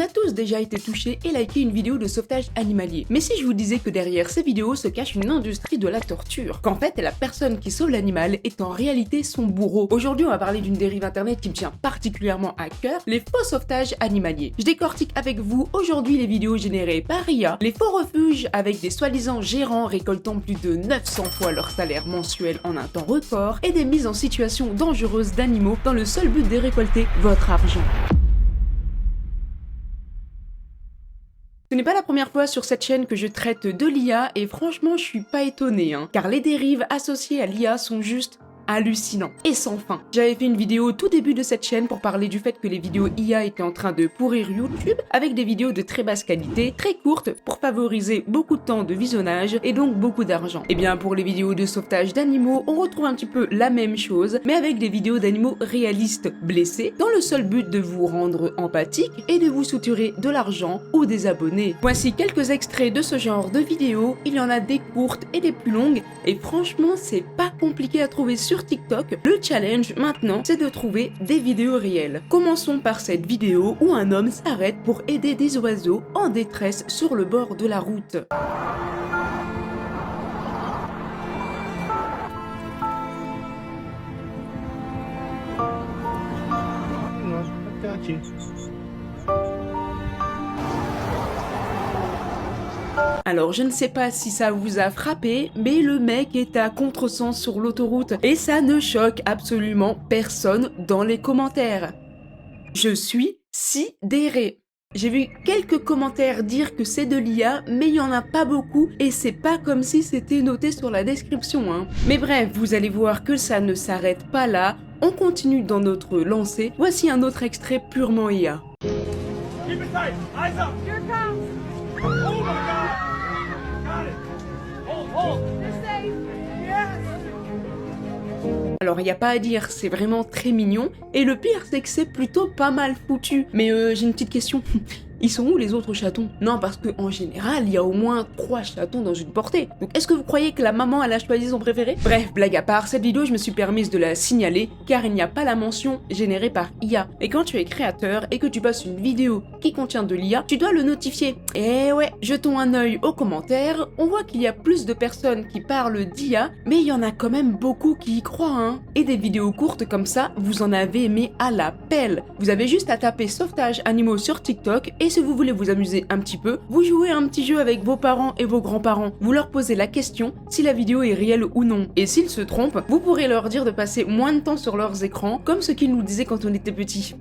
a tous déjà été touchés et liké une vidéo de sauvetage animalier. Mais si je vous disais que derrière ces vidéos se cache une industrie de la torture, qu'en fait la personne qui sauve l'animal est en réalité son bourreau. Aujourd'hui on va parler d'une dérive internet qui me tient particulièrement à cœur, les faux sauvetages animaliers. Je décortique avec vous aujourd'hui les vidéos générées par IA, les faux refuges avec des soi-disant gérants récoltant plus de 900 fois leur salaire mensuel en un temps record, et des mises en situation dangereuses d'animaux dans le seul but de récolter votre argent. Ce n'est pas la première fois sur cette chaîne que je traite de l'IA et franchement je suis pas étonnée car les dérives associées à l'IA sont juste hallucinant et sans fin. J'avais fait une vidéo au tout début de cette chaîne pour parler du fait que les vidéos IA étaient en train de pourrir YouTube avec des vidéos de très basse qualité, très courtes pour favoriser beaucoup de temps de visionnage et donc beaucoup d'argent. Et bien pour les vidéos de sauvetage d'animaux, on retrouve un petit peu la même chose mais avec des vidéos d'animaux réalistes blessés dans le seul but de vous rendre empathique et de vous soutirer de l'argent ou des abonnés. Voici quelques extraits de ce genre de vidéos, il y en a des courtes et des plus longues et franchement c'est pas compliqué à trouver sur TikTok. Le challenge maintenant, c'est de trouver des vidéos réelles. Commençons par cette vidéo où un homme s'arrête pour aider des oiseaux en détresse sur le bord de la route. Alors je ne sais pas si ça vous a frappé, mais le mec est à contresens sur l'autoroute et ça ne choque absolument personne dans les commentaires. Je suis sidérée. J'ai vu quelques commentaires dire que c'est de l'IA, mais il n'y en a pas beaucoup et c'est pas comme si c'était noté sur la description. Mais bref, vous allez voir que ça ne s'arrête pas là, on continue dans notre lancée. Voici un autre extrait purement IA. Keep it tight. Eyes up. Here it comes. Oh my God. Got it. Hold. You're safe. Yes. Alors il n'y a pas à dire, c'est vraiment très mignon, et le pire c'est que c'est plutôt pas mal foutu. Mais j'ai une petite question, ils sont où les autres chatons? Non, parce que en général, il y a au moins 3 chatons dans une portée. Donc est-ce que vous croyez que la maman elle a choisi son préféré? Bref, blague à part, cette vidéo je me suis permise de la signaler car il n'y a pas la mention générée par IA. Et quand tu es créateur et que tu passes une vidéo qui contient de l'IA, tu dois le notifier. Et ouais, jetons un œil aux commentaires, on voit qu'il y a plus de personnes qui parlent d'IA, mais il y en a quand même beaucoup qui y croient. Et des vidéos courtes comme ça, vous en avez aimé à la pelle. Vous avez juste à taper sauvetage animaux sur TikTok et si vous voulez vous amuser un petit peu, vous jouez un petit jeu avec vos parents et vos grands-parents. Vous leur posez la question si la vidéo est réelle ou non. Et s'ils se trompent, vous pourrez leur dire de passer moins de temps sur leurs écrans, comme ce qu'ils nous disaient quand on était petits.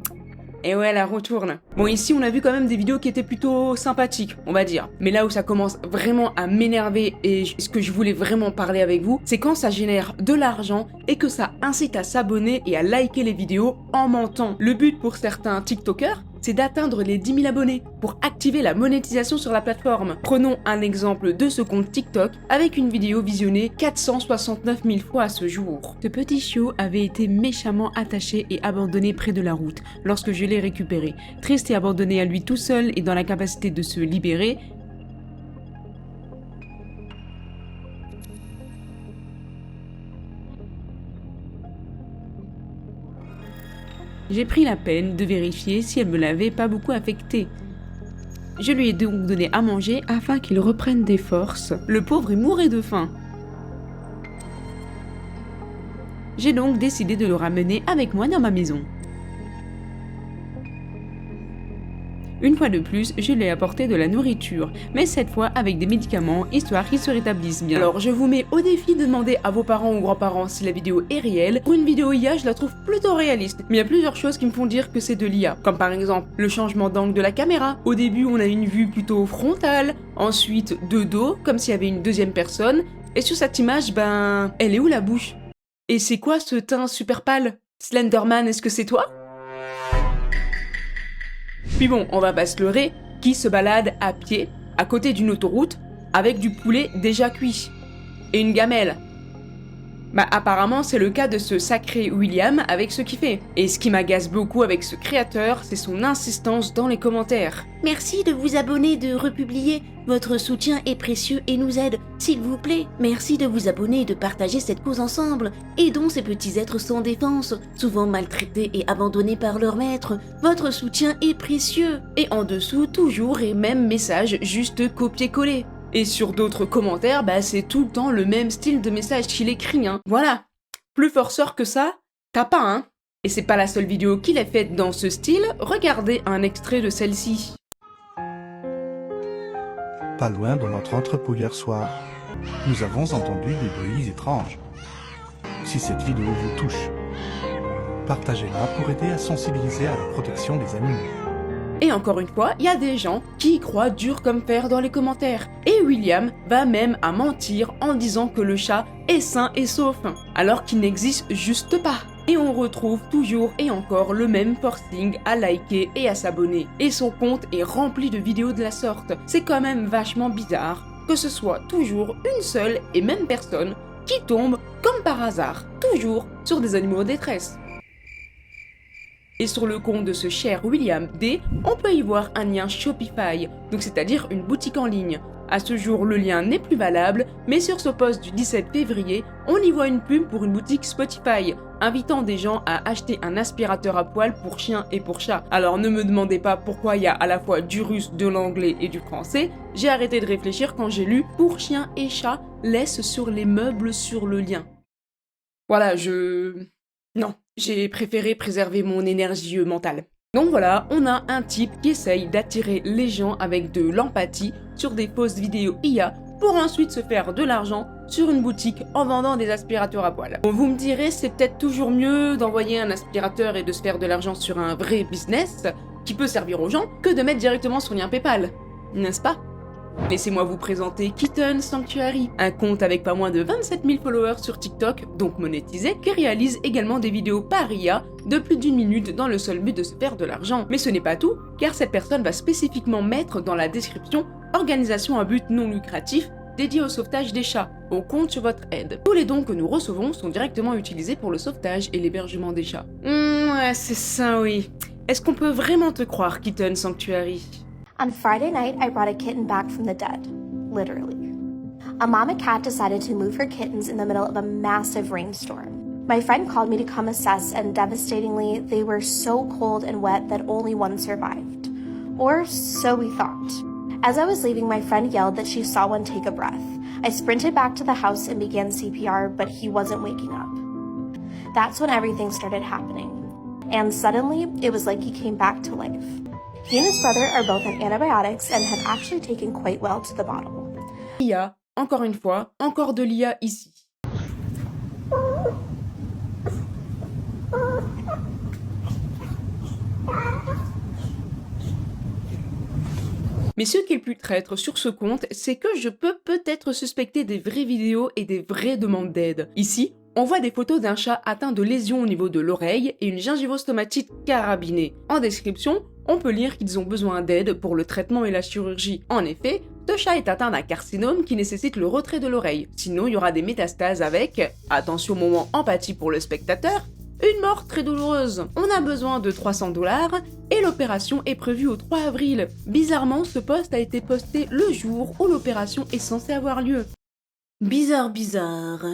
Et ouais, la retourne. Bon, ici, on a vu quand même des vidéos qui étaient plutôt sympathiques, on va dire. Mais là où ça commence vraiment à m'énerver et ce que je voulais vraiment parler avec vous, c'est quand ça génère de l'argent et que ça incite à s'abonner et à liker les vidéos en mentant. Le but pour certains TikTokers, c'est d'atteindre les 10 000 abonnés pour activer la monétisation sur la plateforme. Prenons un exemple de ce compte TikTok avec une vidéo visionnée 469 000 fois à ce jour. Ce petit chiot avait été méchamment attaché et abandonné près de la route lorsque je l'ai récupéré. Triste et abandonné à lui tout seul et dans l'incapacité de se libérer, j'ai pris la peine de vérifier si elle me l'avait pas beaucoup affecté. Je lui ai donc donné à manger afin qu'il reprenne des forces. Le pauvre est mourait de faim. J'ai donc décidé de le ramener avec moi dans ma maison. Une fois de plus, je lui ai apporté de la nourriture, mais cette fois avec des médicaments, histoire qu'il se rétablisse bien. Alors je vous mets au défi de demander à vos parents ou grands-parents si la vidéo est réelle. Pour une vidéo IA, je la trouve plutôt réaliste, mais il y a plusieurs choses qui me font dire que c'est de l'IA, comme par exemple le changement d'angle de la caméra. Au début, on a une vue plutôt frontale, ensuite de dos, comme s'il y avait une deuxième personne, et sur cette image, ben, elle est où la bouche? Et c'est quoi ce teint super pâle? Slenderman, est-ce que c'est toi? Puis bon, on va pas se leurrer, qui se balade à pied, à côté d'une autoroute, avec du poulet déjà cuit, et une gamelle. Bah apparemment c'est le cas de ce sacré William avec ce qu'il fait. Et ce qui m'agace beaucoup avec ce créateur, c'est son insistance dans les commentaires. Merci de vous abonner et de republier. Votre soutien est précieux et nous aide, s'il vous plaît. Merci de vous abonner et de partager cette cause ensemble. Aidons ces petits êtres sans défense, souvent maltraités et abandonnés par leur maître. Votre soutien est précieux. Et en dessous, toujours et même message, juste copier-coller. Et sur d'autres commentaires, bah c'est tout le temps le même style de message qu'il écrit, hein. Voilà. Plus forceur que ça, t'as pas, hein. Et c'est pas la seule vidéo qu'il a faite dans ce style, regardez un extrait de celle-ci. Pas loin de notre entrepôt hier soir, nous avons entendu des bruits étranges. Si cette vidéo vous touche, partagez-la pour aider à sensibiliser à la protection des animaux. Et encore une fois, il y a des gens qui y croient dur comme fer dans les commentaires. Et William va même à mentir en disant que le chat est sain et sauf, alors qu'il n'existe juste pas. Et on retrouve toujours et encore le même forcing à liker et à s'abonner. Et son compte est rempli de vidéos de la sorte. C'est quand même vachement bizarre que ce soit toujours une seule et même personne qui tombe comme par hasard, toujours sur des animaux en détresse. Et sur le compte de ce cher William D, on peut y voir un lien Shopify, donc c'est-à-dire une boutique en ligne. À ce jour, le lien n'est plus valable, mais sur ce post du 17 février, on y voit une pub pour une boutique Spotify, invitant des gens à acheter un aspirateur à poils pour chiens et pour chats. Alors ne me demandez pas pourquoi il y a à la fois du russe, de l'anglais et du français, j'ai arrêté de réfléchir quand j'ai lu « Pour chiens et chats, laisse sur les meubles sur le lien ». Voilà, Non, j'ai préféré préserver mon énergie mentale. Donc voilà, on a un type qui essaye d'attirer les gens avec de l'empathie sur des fausses vidéos IA pour ensuite se faire de l'argent sur une boutique en vendant des aspirateurs à poils. Bon, vous me direz, c'est peut-être toujours mieux d'envoyer un aspirateur et de se faire de l'argent sur un vrai business qui peut servir aux gens que de mettre directement son lien PayPal, n'est-ce pas ? Laissez-moi vous présenter Kitten Sanctuary, un compte avec pas moins de 27 000 followers sur TikTok, donc monétisé, qui réalise également des vidéos par IA de plus d'1 minute dans le seul but de se faire de l'argent. Mais ce n'est pas tout, car cette personne va spécifiquement mettre dans la description « Organisation à but non lucratif dédiée au sauvetage des chats. On compte sur votre aide. » Tous les dons que nous recevons sont directement utilisés pour le sauvetage et l'hébergement des chats. Ouais, c'est ça, oui. Est-ce qu'on peut vraiment te croire, Kitten Sanctuary ? On Friday night, I brought a kitten back from the dead, literally. A mama cat decided to move her kittens in the middle of a massive rainstorm. My friend called me to come assess, and devastatingly, they were so cold and wet that only one survived. Or so we thought. As I was leaving, my friend yelled that she saw one take a breath. I sprinted back to the house and began CPR, but he wasn't waking up. That's when everything started happening. And suddenly, it was like he came back to life. He and his brother are both on antibiotics and had actually taken quite well to the bottle. IA, encore une fois, encore de l'IA ici. Mais ce qui est le plus traître sur ce compte, c'est que je peux peut-être suspecter des vraies vidéos et des vraies demandes d'aide. Ici, on voit des photos d'un chat atteint de lésions au niveau de l'oreille et une gingivostomatite carabinée. En description, on peut lire qu'ils ont besoin d'aide pour le traitement et la chirurgie. En effet, ce chat est atteint d'un carcinome qui nécessite le retrait de l'oreille. Sinon, il y aura des métastases avec, attention moment empathie pour le spectateur, une mort très douloureuse. On a besoin de 300 $ et l'opération est prévue au 3 avril. Bizarrement, ce post a été posté le jour où l'opération est censée avoir lieu. Bizarre.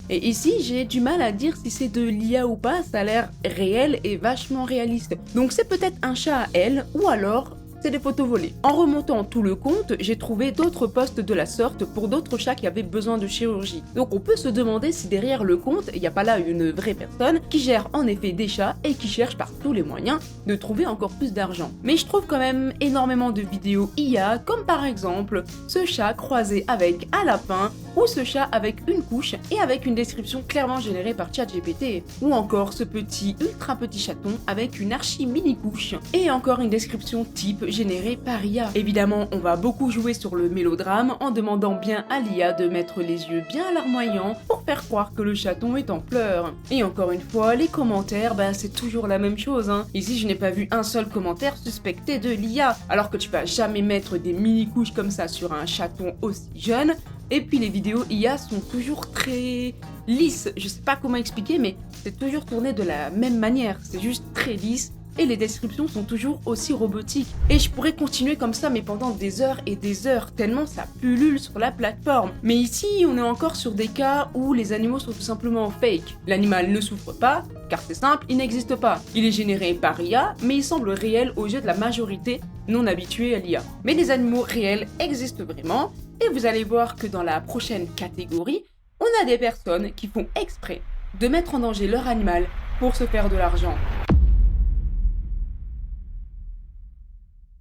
Et ici, j'ai du mal à dire si c'est de l'IA ou pas, ça a l'air réel et vachement réaliste. Donc c'est peut-être un chat à elle, ou alors c'est des photos volées. En remontant tout le compte, j'ai trouvé d'autres posts de la sorte pour d'autres chats qui avaient besoin de chirurgie. Donc on peut se demander si derrière le compte, il n'y a pas là une vraie personne qui gère en effet des chats et qui cherche par tous les moyens de trouver encore plus d'argent. Mais je trouve quand même énormément de vidéos IA, comme par exemple ce chat croisé avec un lapin, ou ce chat avec une couche et avec une description clairement générée par ChatGPT, ou encore ce petit ultra petit chaton avec une archi mini couche, et encore une description type générée par IA. Évidemment, on va beaucoup jouer sur le mélodrame en demandant bien à l'IA de mettre les yeux bien larmoyants pour faire croire que le chaton est en pleurs. Et encore une fois, les commentaires, c'est toujours la même chose, hein. Ici, je n'ai pas vu un seul commentaire suspecté de l'IA, alors que tu vas jamais mettre des mini couches comme ça sur un chaton aussi jeune, Et puis les vidéos IA sont toujours très lisses. Je sais pas comment expliquer, mais c'est toujours tourné de la même manière. C'est juste très lisse. Et les descriptions sont toujours aussi robotiques. Et je pourrais continuer comme ça, mais pendant des heures et des heures, tellement ça pullule sur la plateforme. Mais ici, on est encore sur des cas où les animaux sont tout simplement fake. L'animal ne souffre pas, car c'est simple, il n'existe pas. Il est généré par IA, mais il semble réel aux yeux de la majorité non habituée à l'IA. Mais les animaux réels existent vraiment, et vous allez voir que dans la prochaine catégorie, on a des personnes qui font exprès de mettre en danger leur animal pour se faire de l'argent.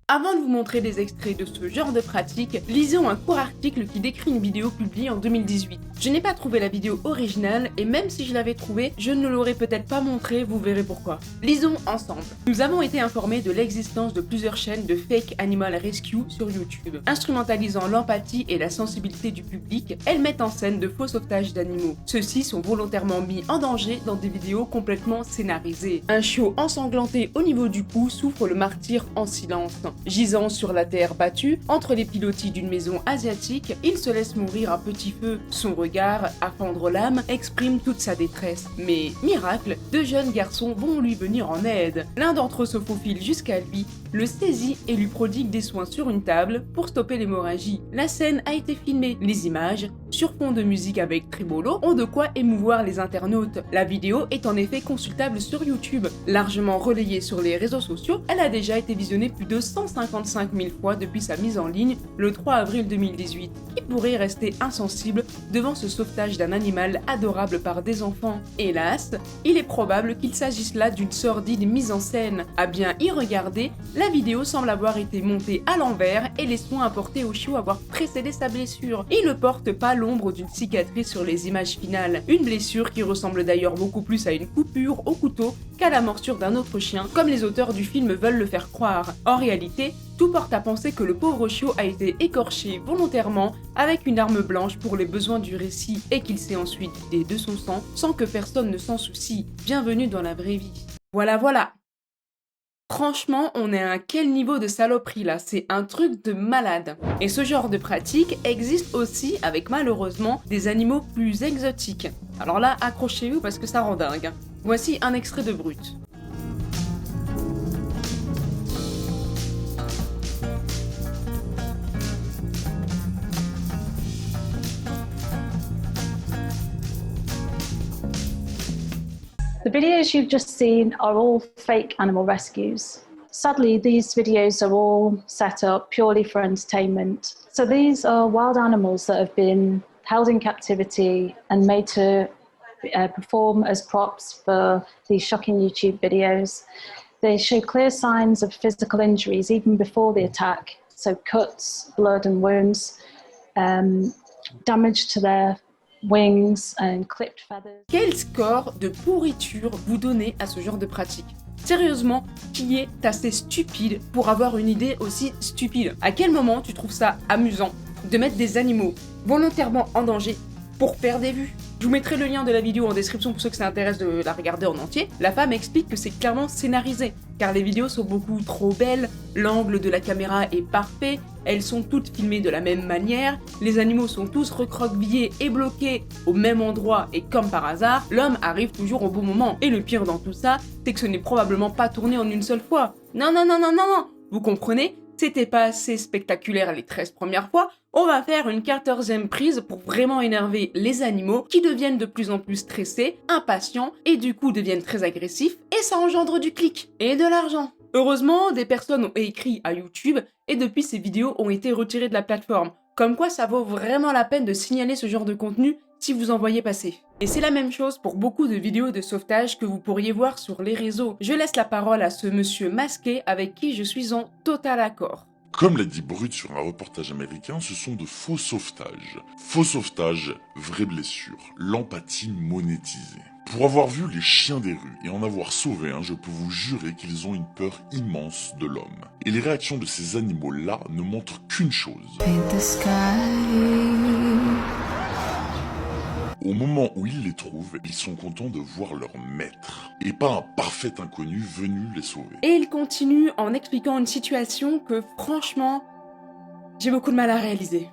Avant de vous montrer des extraits de ce genre de pratique, lisons un court article qui décrit une vidéo publiée en 2018. Je n'ai pas trouvé la vidéo originale et même si je l'avais trouvée, je ne l'aurais peut-être pas montrée, vous verrez pourquoi. Lisons ensemble. Nous avons été informés de l'existence de plusieurs chaînes de fake animal rescue sur YouTube. Instrumentalisant l'empathie et la sensibilité du public, elles mettent en scène de faux sauvetages d'animaux. Ceux-ci sont volontairement mis en danger dans des vidéos complètement scénarisées. Un chiot ensanglanté au niveau du cou souffre le martyre en silence. Gisant sur la terre battue, entre les pilotis d'une maison asiatique, il se laisse mourir à petit feu. Son regard, à fendre l'âme, exprime toute sa détresse. Mais, miracle, deux jeunes garçons vont lui venir en aide. L'un d'entre eux se faufile jusqu'à lui, le saisit et lui prodigue des soins sur une table pour stopper l'hémorragie. La scène a été filmée. Les images, sur fond de musique avec tremolo, ont de quoi émouvoir les internautes. La vidéo est en effet consultable sur YouTube. Largement relayée sur les réseaux sociaux, elle a déjà été visionnée plus de 155 000 fois depuis sa mise en ligne le 3 avril 2018. Qui pourrait rester insensible devant ce sauvetage d'un animal adorable par des enfants? Hélas, il est probable qu'il s'agisse là d'une sordide mise en scène. À bien y regarder, la vidéo semble avoir été montée à l'envers et les soins apportés au chiot avoir précédé sa blessure. Il ne porte pas l'ombre d'une cicatrice sur les images finales. Une blessure qui ressemble d'ailleurs beaucoup plus à une coupure au couteau qu'à la morsure d'un autre chien, comme les auteurs du film veulent le faire croire. En réalité, tout porte à penser que le pauvre chiot a été écorché volontairement avec une arme blanche pour les besoins du récit et qu'il s'est ensuite vidé de son sang sans que personne ne s'en soucie. Bienvenue dans la vraie vie. Voilà. Franchement, on est à quel niveau de saloperie là? C'est un truc de malade. Et ce genre de pratique existe aussi avec malheureusement des animaux plus exotiques. Alors là, accrochez-vous parce que ça rend dingue. Voici un extrait de Brut. The videos you've just seen are all fake animal rescues. Sadly, these videos are all set up purely for entertainment. So these are wild animals that have been held in captivity and made to perform as props for these shocking YouTube videos. They show clear signs of physical injuries even before the attack, so cuts, blood and wounds, damage to their wings and clipped feathers. Quel score de pourriture vous donnez à ce genre de pratique? Sérieusement, qui est assez stupide pour avoir une idée aussi stupide? À quel moment tu trouves ça amusant de mettre des animaux volontairement en danger pour faire des vues? Je vous mettrai le lien de la vidéo en description pour ceux que ça intéresse de la regarder en entier. La femme explique que c'est clairement scénarisé, car les vidéos sont beaucoup trop belles, l'angle de la caméra est parfait, elles sont toutes filmées de la même manière, les animaux sont tous recroquevillés et bloqués au même endroit et comme par hasard, l'homme arrive toujours au bon moment. Et le pire dans tout ça, c'est que ce n'est probablement pas tourné en une seule fois. Non, vous comprenez? C'était pas assez spectaculaire les 13 premières fois, on va faire une 14e prise pour vraiment énerver les animaux qui deviennent de plus en plus stressés, impatients et du coup deviennent très agressifs et ça engendre du clic et de l'argent. Heureusement, des personnes ont écrit à YouTube et depuis ces vidéos ont été retirées de la plateforme. Comme quoi ça vaut vraiment la peine de signaler ce genre de contenu si vous en voyez passer. Et c'est la même chose pour beaucoup de vidéos de sauvetage que vous pourriez voir sur les réseaux. Je laisse la parole à ce monsieur masqué avec qui je suis en total accord. Comme l'a dit Brut sur un reportage américain, ce sont de faux sauvetages. Faux sauvetages, vraie blessure, l'empathie monétisée. Pour avoir vu les chiens des rues et en avoir sauvé un, je peux vous jurer qu'ils ont une peur immense de l'homme. Et les réactions de ces animaux-là ne montrent qu'une chose. Au moment où ils les trouvent, ils sont contents de voir leur maître, et pas un parfait inconnu venu les sauver. Et il continue en expliquant une situation que franchement, j'ai beaucoup de mal à réaliser.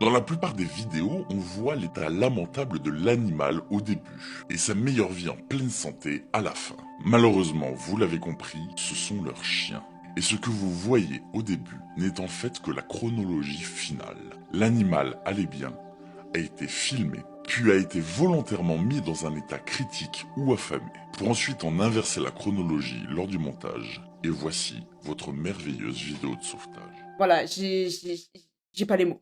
Dans la plupart des vidéos, on voit l'état lamentable de l'animal au début et sa meilleure vie en pleine santé à la fin. Malheureusement, vous l'avez compris, ce sont leurs chiens. Et ce que vous voyez au début n'est en fait que la chronologie finale. L'animal allait bien, a été filmé, puis a été volontairement mis dans un état critique ou affamé, pour ensuite en inverser la chronologie lors du montage. Et voici votre merveilleuse vidéo de sauvetage. Voilà, j'ai pas les mots.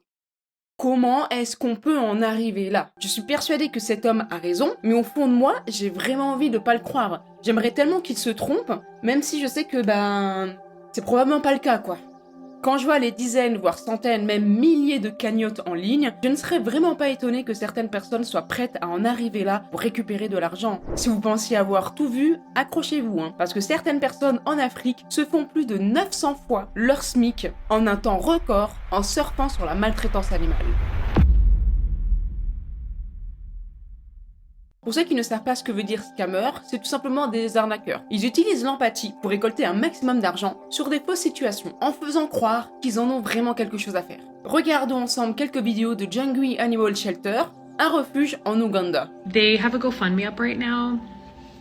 Comment est-ce qu'on peut en arriver là? Je suis persuadée que cet homme a raison, mais au fond de moi, j'ai vraiment envie de pas le croire. J'aimerais tellement qu'il se trompe, même si je sais que, c'est probablement pas le cas, quoi. Quand je vois les dizaines, voire centaines, même milliers de cagnottes en ligne, je ne serais vraiment pas étonnée que certaines personnes soient prêtes à en arriver là pour récupérer de l'argent. Si vous pensiez avoir tout vu, accrochez-vous, parce que certaines personnes en Afrique se font plus de 900 fois leur SMIC en un temps record en surfant sur la maltraitance animale. Pour ceux qui ne savent pas ce que veut dire scammer, c'est tout simplement des arnaqueurs. Ils utilisent l'empathie pour récolter un maximum d'argent sur des fausses situations, en faisant croire qu'ils en ont vraiment quelque chose à faire. Regardons ensemble quelques vidéos de Jangui Animal Shelter, un refuge en Ouganda. They have a GoFundMe up right now,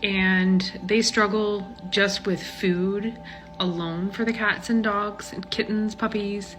and they struggle just with food alone for the cats and dogs and kittens, puppies,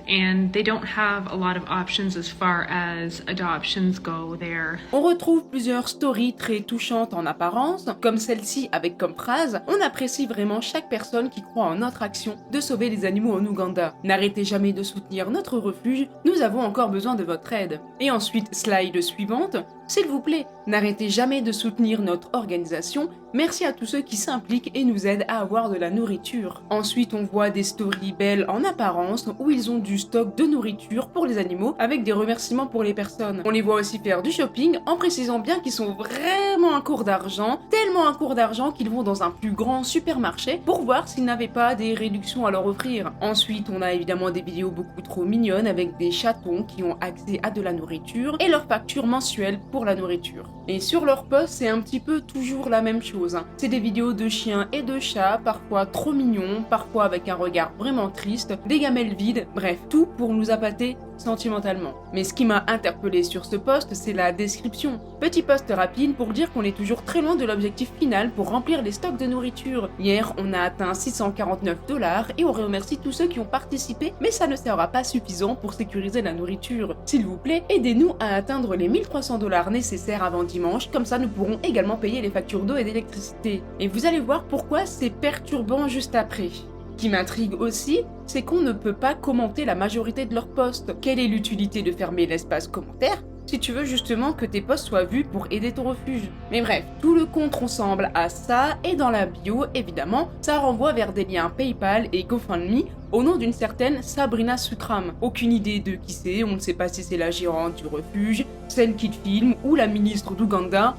and they don't have a lot of options as far as adoptions go there. On retrouve plusieurs stories très touchantes en apparence, comme celle-ci avec comme phrase « On apprécie vraiment chaque personne qui croit en notre action de sauver les animaux en Ouganda. N'arrêtez jamais de soutenir notre refuge, nous avons encore besoin de votre aide. » Et ensuite, slide suivante, « S'il vous plaît, n'arrêtez jamais de soutenir notre organisation, merci à tous ceux qui s'impliquent et nous aident à avoir de la nourriture. » Ensuite, on voit des stories belles en apparence où ils ont du stock de nourriture pour les animaux avec des remerciements pour les personnes. On les voit aussi faire du shopping en précisant bien qu'ils sont vraiment à court d'argent, tellement à court d'argent qu'ils vont dans un plus grand supermarché pour voir s'ils n'avaient pas des réductions à leur offrir. Ensuite, on a évidemment des vidéos beaucoup trop mignonnes avec des chatons qui ont accès à de la nourriture et leur facture mensuelle pour la nourriture. Et sur leur post, c'est un petit peu toujours la même chose. C'est des vidéos de chiens et de chats, parfois trop mignons, parfois avec un regard vraiment triste, des gamelles vides, bref, tout pour nous appâter sentimentalement. Mais ce qui m'a interpellé sur ce post, c'est la description. Petit post rapide pour dire qu'on est toujours très loin de l'objectif final pour remplir les stocks de nourriture. Hier, on a atteint 649 $ et on remercie tous ceux qui ont participé, mais ça ne sera pas suffisant pour sécuriser la nourriture. S'il vous plaît, aidez-nous à atteindre les 1300 $ nécessaires avant dimanche, comme ça nous pourrons également payer les factures d'eau et d'électricité. Et vous allez voir pourquoi c'est perturbant juste après. Ce qui m'intrigue aussi, c'est qu'on ne peut pas commenter la majorité de leurs posts. Quelle est l'utilité de fermer l'espace commentaire si tu veux justement que tes posts soient vus pour aider ton refuge? Mais bref, tout le compte ressemble à ça, et dans la bio, évidemment, ça renvoie vers des liens PayPal et GoFundMe au nom d'une certaine Sabrina Sutram. Aucune idée de qui c'est, on ne sait pas si c'est la gérante du refuge, celle qui le filme ou la ministre d'Ouganda.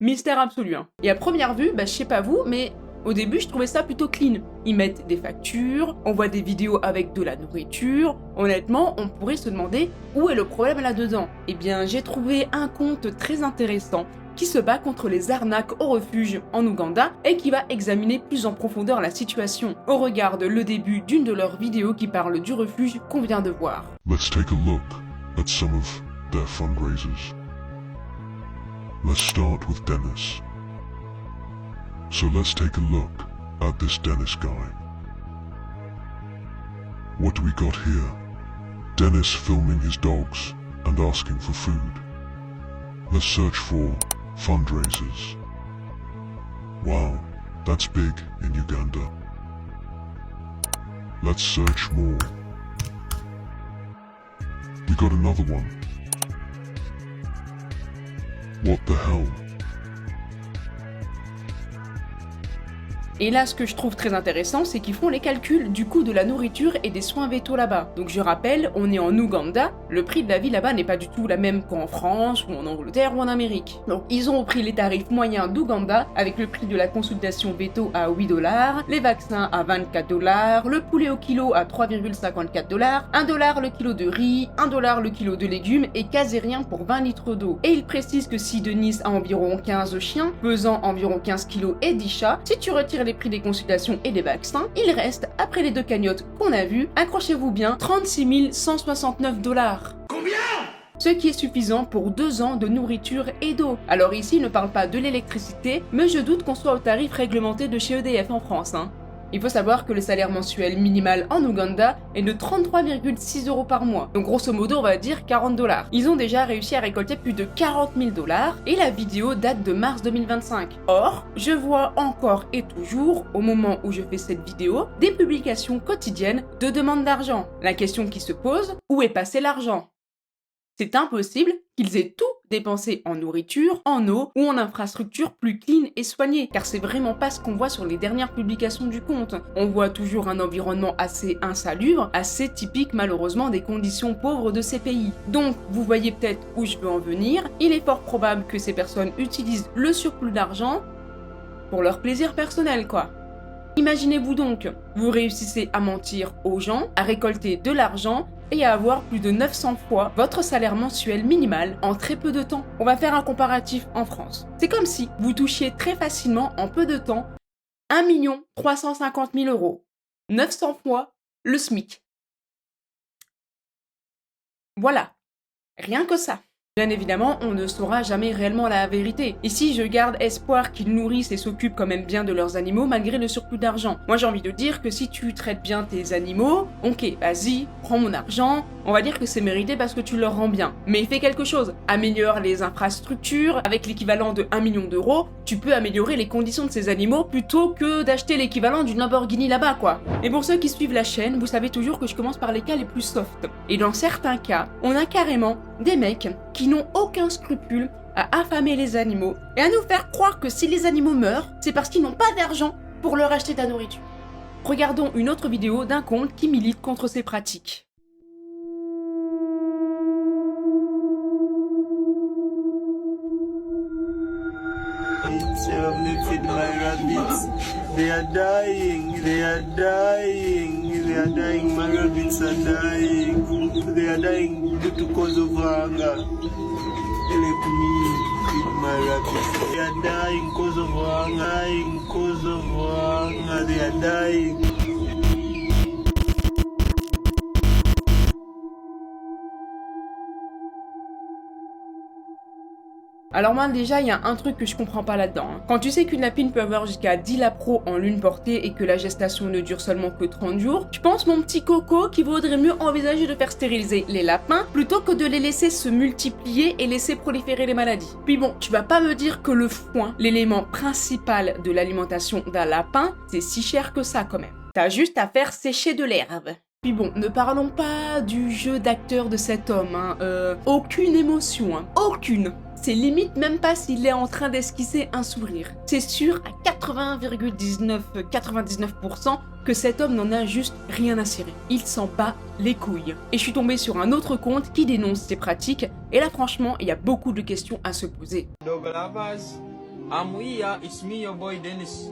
Mystère absolu, hein. Et à première vue, je sais pas vous, mais au début, je trouvais ça plutôt clean. Ils mettent des factures, on voit des vidéos avec de la nourriture. Honnêtement, on pourrait se demander où est le problème là-dedans. Eh bien, j'ai trouvé un compte très intéressant qui se bat contre les arnaques au refuge en Ouganda et qui va examiner plus en profondeur la situation. On regarde le début d'une de leurs vidéos qui parle du refuge qu'on vient de voir. Let's take a look at some of their fundraisers. Let's start with Dennis. So let's take a look at this Dennis guy. What do we got here? Dennis filming his dogs and asking for food. Let's search for fundraisers. Wow, that's big in Uganda. Let's search more. We got another one. What the hell? Et là, ce que je trouve très intéressant, c'est qu'ils font les calculs du coût de la nourriture et des soins vétos là-bas. Donc je rappelle, on est en Ouganda, le prix de la vie là-bas n'est pas du tout la même qu'en France, ou en Angleterre, ou en Amérique. Donc ils ont repris les tarifs moyens d'Ouganda, avec le prix de la consultation veto à 8 $, les vaccins à 24 $, le poulet au kilo à 3,54 $, 1 $ le kilo de riz, 1 $ le kilo de légumes, et quasi rien pour 20 litres d'eau. Et il précise que si Denis a environ 15 chiens, pesant environ 15 kilos et 10 chats, si tu retires les prix des consultations et des vaccins, il reste, après les deux cagnottes qu'on a vues, accrochez-vous bien, 36 169 $. Combien? ce qui est suffisant pour 2 ans de nourriture et d'eau. Alors ici, ne parle pas de l'électricité, mais je doute qu'on soit au tarif réglementé de chez EDF en France. Il faut savoir que le salaire mensuel minimal en Ouganda est de 33,6 € par mois. Donc grosso modo, on va dire 40 $. Ils ont déjà réussi à récolter plus de 40 000 $ et la vidéo date de mars 2025. Or, je vois encore et toujours, au moment où je fais cette vidéo, des publications quotidiennes de demandes d'argent. La question qui se pose, où est passé l'argent ? C'est impossible qu'ils aient tout dépensé en nourriture, en eau ou en infrastructures plus clean et soignées, car c'est vraiment pas ce qu'on voit sur les dernières publications du compte. On voit toujours un environnement assez insalubre, assez typique malheureusement des conditions pauvres de ces pays. Donc, vous voyez peut-être où je veux en venir, il est fort probable que ces personnes utilisent le surplus d'argent pour leur plaisir personnel, quoi. Imaginez-vous donc, vous réussissez à mentir aux gens, à récolter de l'argent et à avoir plus de 900 fois votre salaire mensuel minimal en très peu de temps. On va faire un comparatif en France. C'est comme si vous touchiez très facilement en peu de temps 1 350 000 €. 900 fois le SMIC. Voilà, rien que ça. Bien évidemment, on ne saura jamais réellement la vérité. Ici, je garde espoir qu'ils nourrissent et s'occupent quand même bien de leurs animaux malgré le surplus d'argent. Moi, j'ai envie de dire que si tu traites bien tes animaux, ok, vas-y, prends mon argent, on va dire que c'est mérité parce que tu leur rends bien. Mais fais quelque chose, améliore les infrastructures, avec l'équivalent de 1 million €, tu peux améliorer les conditions de ces animaux plutôt que d'acheter l'équivalent d'une Lamborghini là-bas, quoi. Et pour ceux qui suivent la chaîne, vous savez toujours que je commence par les cas les plus soft. Et dans certains cas, on a carrément des mecs qui n'ont aucun scrupule à affamer les animaux et à nous faire croire que si les animaux meurent, c'est parce qu'ils n'ont pas d'argent pour leur acheter de la nourriture. Regardons une autre vidéo d'un compte qui milite contre ces pratiques. They are dying, my rabbits are dying. They are dying due to cause of hunger. Help me feed my rabbits. They are dying cause of hunger, they are dying. Alors moi déjà, il y a un truc que je comprends pas là-dedans. Quand tu sais qu'une lapine peut avoir jusqu'à 10 lapros en lune portée et que la gestation ne dure seulement que 30 jours, je pense mon petit coco qu'il vaudrait mieux envisager de faire stériliser les lapins plutôt que de les laisser se multiplier et laisser proliférer les maladies. Puis bon, tu vas pas me dire que le foin, l'élément principal de l'alimentation d'un lapin, c'est si cher que ça quand même. T'as juste à faire sécher de l'herbe. Puis bon, ne parlons pas du jeu d'acteur de cet homme, aucune émotion, aucune. C'est limite même pas s'il est en train d'esquisser un sourire. C'est sûr à 99,99% que cet homme n'en a juste rien à cirer. Il s'en bat les couilles. Et je suis tombée sur un autre compte qui dénonce ces pratiques, et là franchement, il y a beaucoup de questions à se poser. Dog lovers, I'm here, it's me your boy Dennis.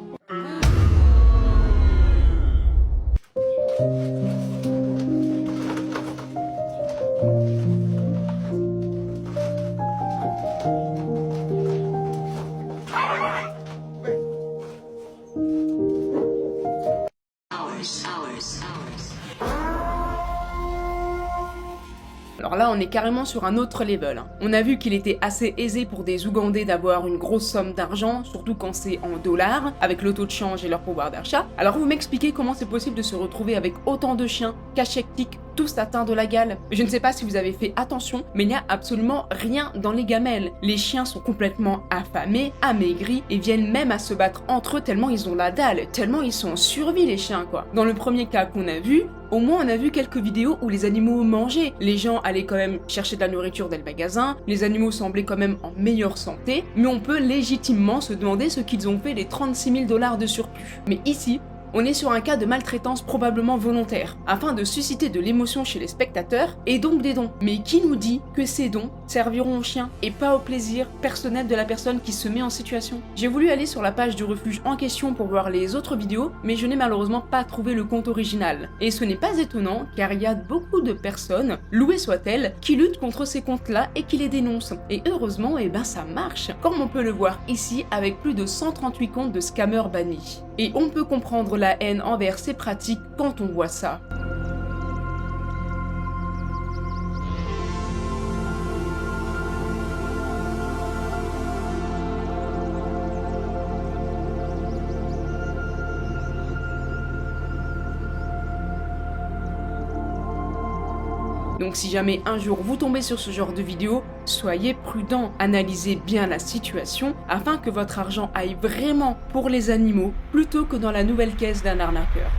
Alors là, on est carrément sur un autre level. On a vu qu'il était assez aisé pour des Ougandais d'avoir une grosse somme d'argent, surtout quand c'est en dollars, avec le taux de change et leur pouvoir d'achat. Alors vous m'expliquez comment c'est possible de se retrouver avec autant de chiens cachectiques, tous atteints de la gale. Je ne sais pas si vous avez fait attention, mais il n'y a absolument rien dans les gamelles. Les chiens sont complètement affamés, amaigris, et viennent même à se battre entre eux tellement ils ont la dalle, tellement ils sont en survie les chiens, quoi. Dans le premier cas qu'on a vu, au moins on a vu quelques vidéos où les animaux mangeaient. Les gens allaient quand même chercher de la nourriture dans le magasin, les animaux semblaient quand même en meilleure santé, mais on peut légitimement se demander ce qu'ils ont fait des 36 000 $ de surplus. Mais ici, on est sur un cas de maltraitance probablement volontaire, afin de susciter de l'émotion chez les spectateurs, et donc des dons. Mais qui nous dit que ces dons serviront aux chiens, et pas au plaisir personnel de la personne qui se met en situation? J'ai voulu aller sur la page du refuge en question pour voir les autres vidéos, mais je n'ai malheureusement pas trouvé le compte original. Et ce n'est pas étonnant, car il y a beaucoup de personnes, louées soient-elles, qui luttent contre ces comptes-là et qui les dénoncent. Et heureusement, ça marche, comme on peut le voir ici avec plus de 138 comptes de scammers bannis. Et on peut comprendre la haine envers ces pratiques quand on voit ça. « 1 Donc si jamais un jour vous tombez sur ce genre de vidéo, soyez prudent, analysez bien la situation afin que votre argent aille vraiment pour les animaux plutôt que dans la nouvelle caisse d'un arnaqueur.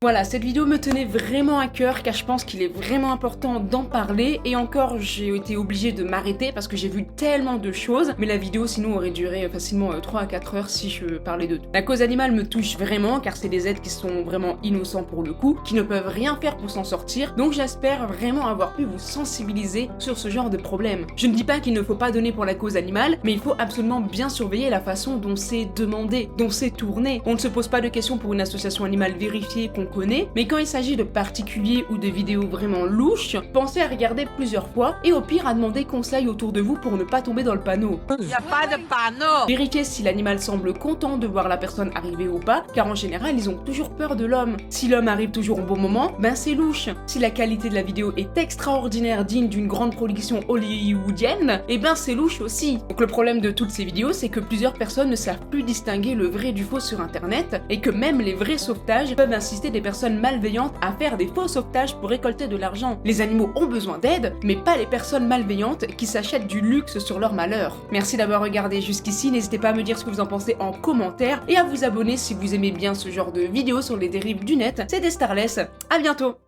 Voilà, cette vidéo me tenait vraiment à cœur car je pense qu'il est vraiment important d'en parler et encore j'ai été obligée de m'arrêter parce que j'ai vu tellement de choses mais la vidéo sinon aurait duré facilement 3 à 4 heures si je parlais de tout. La cause animale me touche vraiment car c'est des êtres qui sont vraiment innocents pour le coup, qui ne peuvent rien faire pour s'en sortir, donc j'espère vraiment avoir pu vous sensibiliser sur ce genre de problème. Je ne dis pas qu'il ne faut pas donner pour la cause animale, mais il faut absolument bien surveiller la façon dont c'est demandé, dont c'est tourné. On ne se pose pas de questions pour une association animale vérifiée qu'on connaît, mais quand il s'agit de particuliers ou de vidéos vraiment louches, pensez à regarder plusieurs fois et au pire à demander conseil autour de vous pour ne pas tomber dans le panneau. Il n'y a pas de panneau. Vérifiez si l'animal semble content de voir la personne arriver ou pas, car en général ils ont toujours peur de l'homme. Si l'homme arrive toujours au bon moment, ben c'est louche. Si la qualité de la vidéo est extraordinaire, digne d'une grande production hollywoodienne, et ben c'est louche aussi. Donc le problème de toutes ces vidéos, c'est que plusieurs personnes ne savent plus distinguer le vrai du faux sur internet, et que même les vrais sauvetages peuvent inciter des personnes malveillantes à faire des faux sauvetages pour récolter de l'argent. Les animaux ont besoin d'aide, mais pas les personnes malveillantes qui s'achètent du luxe sur leur malheur. Merci d'avoir regardé jusqu'ici, n'hésitez pas à me dire ce que vous en pensez en commentaire et à vous abonner si vous aimez bien ce genre de vidéos sur les dérives du net. C'était Starless, à bientôt!